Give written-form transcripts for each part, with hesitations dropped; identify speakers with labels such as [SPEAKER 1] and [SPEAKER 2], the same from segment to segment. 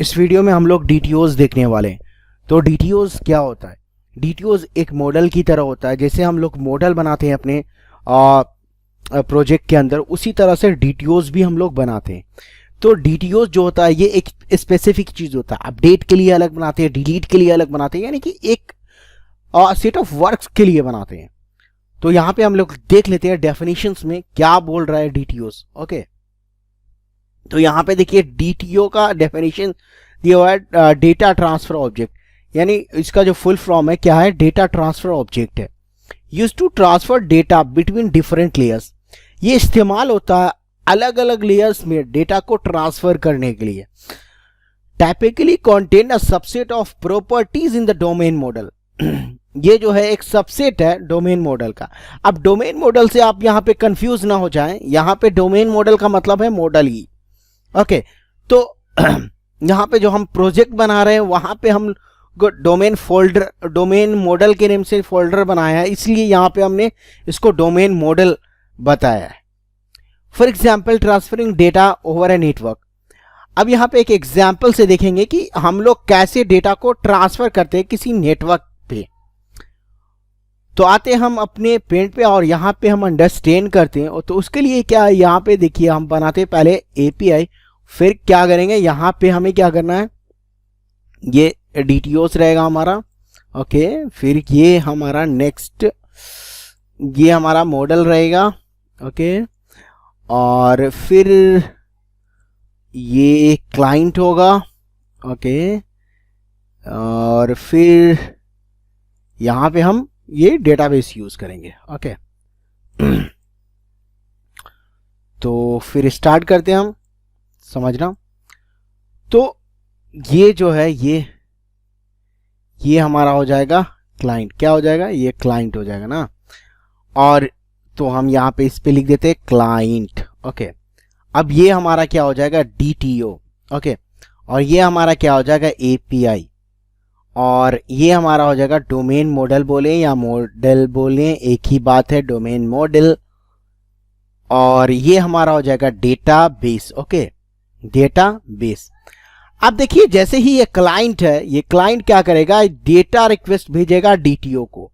[SPEAKER 1] इस वीडियो में हम लोग डीटीओज देखने वाले हैं। तो डीटीओज क्या होता है? डीटीओज एक मॉडल की तरह होता है। जैसे हम लोग मॉडल बनाते हैं अपने प्रोजेक्ट के अंदर, उसी तरह से डीटीओज भी हम लोग बनाते हैं। तो डीटीओज जो होता है ये एक स्पेसिफिक चीज होता है। अपडेट के लिए अलग बनाते हैं, डिलीट के लिए अलग बनाते हैं, यानी कि एक सेट ऑफ वर्क्स के लिए बनाते हैं। तो यहाँ पे हम लोग देख लेते हैं डेफिनेशंस में क्या बोल रहा है डीटीओज। ओके, तो यहाँ पे देखिए डीटीओ का डेफिनेशन दिया हुआ है, डेटा ट्रांसफर ऑब्जेक्ट, यानी इसका जो फुल फॉर्म है क्या है? डेटा ट्रांसफर ऑब्जेक्ट है। Use to transfer data between different layers. ये इस्तेमाल होता है अलग अलग लेयर्स में डेटा को ट्रांसफर करने के लिए। Typically contain a subset of properties in the domain model. ये जो है एक सबसेट है डोमेन मॉडल का। अब डोमेन मॉडल से आप यहाँ पे कंफ्यूज ना हो जाएं, यहाँ पे डोमेन मॉडल का मतलब है मॉडल ही। ओके, तो यहाँ पे जो हम प्रोजेक्ट बना रहे हैं वहां पे हम डोमेन फोल्डर, डोमेन मॉडल के नेम से फोल्डर बनाया है, इसलिए यहाँ पे हमने इसको डोमेन मॉडल बताया है। For example transferring data over a network. अब यहाँ पे एक एग्जाम्पल से देखेंगे कि हम लोग कैसे डेटा को ट्रांसफर करते हैं किसी नेटवर्क पे। तो आते हम अपने पेंट पे और यहाँ पे हम अंडरस्टैंड करते हैं। तो उसके लिए क्या है, यहाँ पे देखिए हम बनाते हैं पहले एपीआई, फिर क्या करेंगे यहाँ पे हमें क्या करना है, ये डीटीओस रहेगा हमारा। ओके, फिर ये हमारा नेक्स्ट, ये हमारा मॉडल रहेगा। ओके, और फिर ये क्लाइंट होगा। ओके, और फिर यहाँ पे हम ये डेटाबेस यूज करेंगे। ओके, तो फिर स्टार्ट करते हैं हम समझना। तो ये जो है ये हमारा हो जाएगा क्लाइंट। क्या हो जाएगा? ये क्लाइंट हो जाएगा ना। और तो हम यहाँ पे इस पे लिख देते हैं क्लाइंट। ओके, अब ये हमारा क्या हो जाएगा? डीटीओ। ओके, और ये हमारा क्या हो जाएगा? एपीआई। और ये हमारा हो जाएगा डोमेन मॉडल बोले या मॉडल बोले, एक ही बात है, डोमेन मॉडल। और ये हमारा हो जाएगा डेटाबेस। Okay, database. अब देखिए जैसे ही ये क्लाइंट है, ये क्लाइंट क्या करेगा? डेटा रिक्वेस्ट भेजेगा डीटीओ को।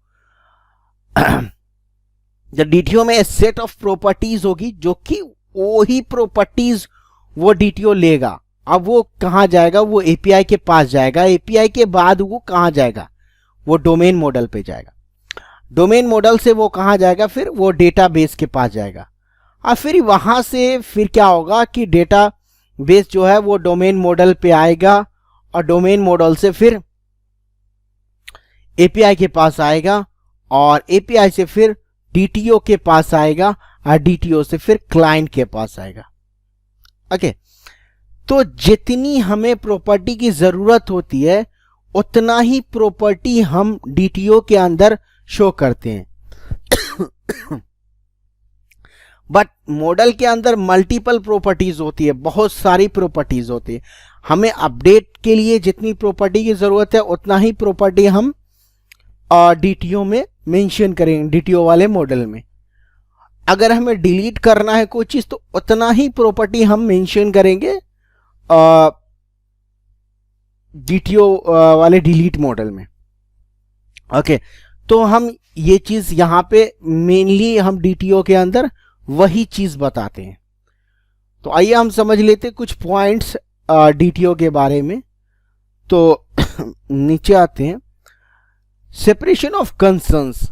[SPEAKER 1] जब डीटीओ में सेट ऑफ प्रॉपर्टीज होगी, जो कि वो ही प्रॉपर्टीज वो डीटीओ लेगा। अब वो कहां जाएगा? वो एपीआई के पास जाएगा। एपीआई के बाद वो कहां जाएगा? वो डोमेन मॉडल पे जाएगा। डोमेन मॉडल से वो कहां जाएगा? फिर वो डेटाबेस के पास जाएगा। और फिर वहां से फिर क्या होगा कि डेटा बेस जो है वो डोमेन मॉडल पे आएगा, और डोमेन मॉडल से फिर एपीआई के पास आएगा, और एपीआई से फिर डीटीओ के पास आएगा, और डीटीओ से फिर क्लाइंट के पास आएगा। ओके, तो जितनी हमें प्रॉपर्टी की जरूरत होती है उतना ही प्रॉपर्टी हम डीटीओ के अंदर शो करते हैं। बट मॉडल के अंदर मल्टीपल प्रॉपर्टीज होती है, बहुत सारी प्रॉपर्टीज होती है। हमें अपडेट के लिए जितनी प्रॉपर्टी की जरूरत है उतना ही प्रॉपर्टी हम डीटीओ में मेंशन करेंगे, डीटीओ वाले मॉडल में। अगर हमें डिलीट करना है कोई चीज तो उतना ही प्रॉपर्टी हम मेंशन करेंगे डीटीओ वाले डिलीट मॉडल में। ओके, तो हम ये चीज यहां पे मेनली हम डीटीओ के अंदर वही चीज बताते हैं। तो आइए हम समझ लेते कुछ पॉइंट्स डीटीओ के बारे में। तो नीचे आते हैं, सेपरेशन ऑफ कंसर्न्स।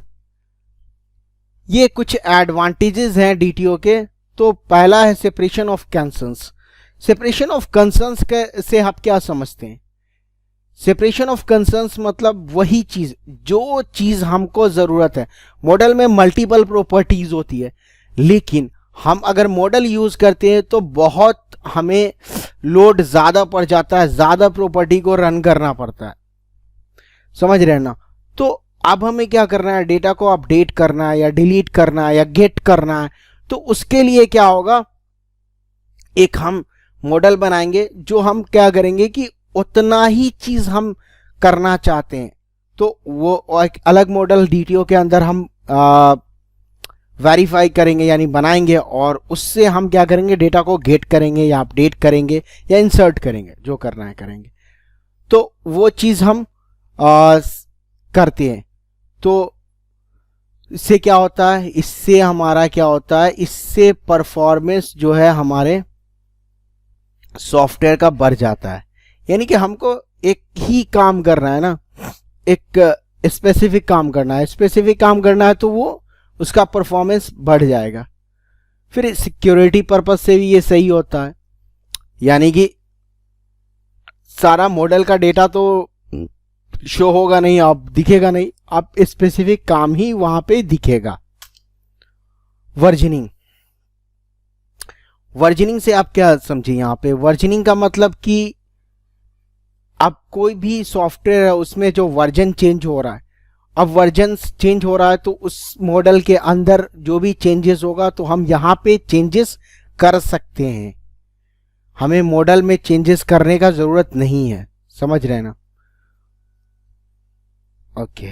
[SPEAKER 1] ये कुछ एडवांटेजेस हैं डीटीओ के। तो पहला है separation of concerns. Separation of concerns से आप क्या समझते हैं? सेपरेशन ऑफ कंसर्न्स मतलब वही चीज, जो चीज हमको जरूरत है। मॉडल में मल्टीपल प्रॉपर्टीज होती है, लेकिन हम अगर मॉडल यूज करते हैं तो बहुत हमें लोड ज्यादा पड़ जाता है, ज्यादा प्रॉपर्टी को रन करना पड़ता है। समझ रहे हैं ना? तो अब हमें क्या करना है? डेटा को अपडेट करना है या डिलीट करना है या गेट करना है। तो उसके लिए क्या होगा? एक हम मॉडल बनाएंगे जो हम क्या करेंगे कि उतना ही चीज हम करना चाहते हैं, तो वो एक अलग मॉडल डीटीओ के अंदर हम वेरीफाई करेंगे यानी बनाएंगे, और उससे हम क्या करेंगे, डेटा को गेट करेंगे या अपडेट करेंगे या इंसर्ट करेंगे, जो करना है करेंगे। तो वो चीज़ हम करते हैं। तो इससे क्या होता है, इससे हमारा क्या होता है, इससे परफॉर्मेंस जो है हमारे सॉफ्टवेयर का बढ़ जाता है। यानी कि हमको एक ही काम करना है ना, एक स्पेसिफिक काम करना है, स्पेसिफिक काम करना है तो वो उसका परफॉर्मेंस बढ़ जाएगा। फिर सिक्योरिटी पर्पज से भी ये सही होता है, यानी कि सारा मॉडल का डेटा तो शो होगा नहीं, आप दिखेगा नहीं, आप स्पेसिफिक काम ही वहां पे दिखेगा। वर्जनिंग, वर्जनिंग से आप क्या समझे यहाँ पे, वर्जनिंग का मतलब कि आप कोई भी सॉफ्टवेयर है उसमें जो वर्जन चेंज हो रहा है, अब वर्जन चेंज हो रहा है तो उस मॉडल के अंदर जो भी चेंजेस होगा तो हम यहाँ पे चेंजेस कर सकते हैं, हमें मॉडल में चेंजेस करने का जरूरत नहीं है। समझ रहे हैं ना? ओके।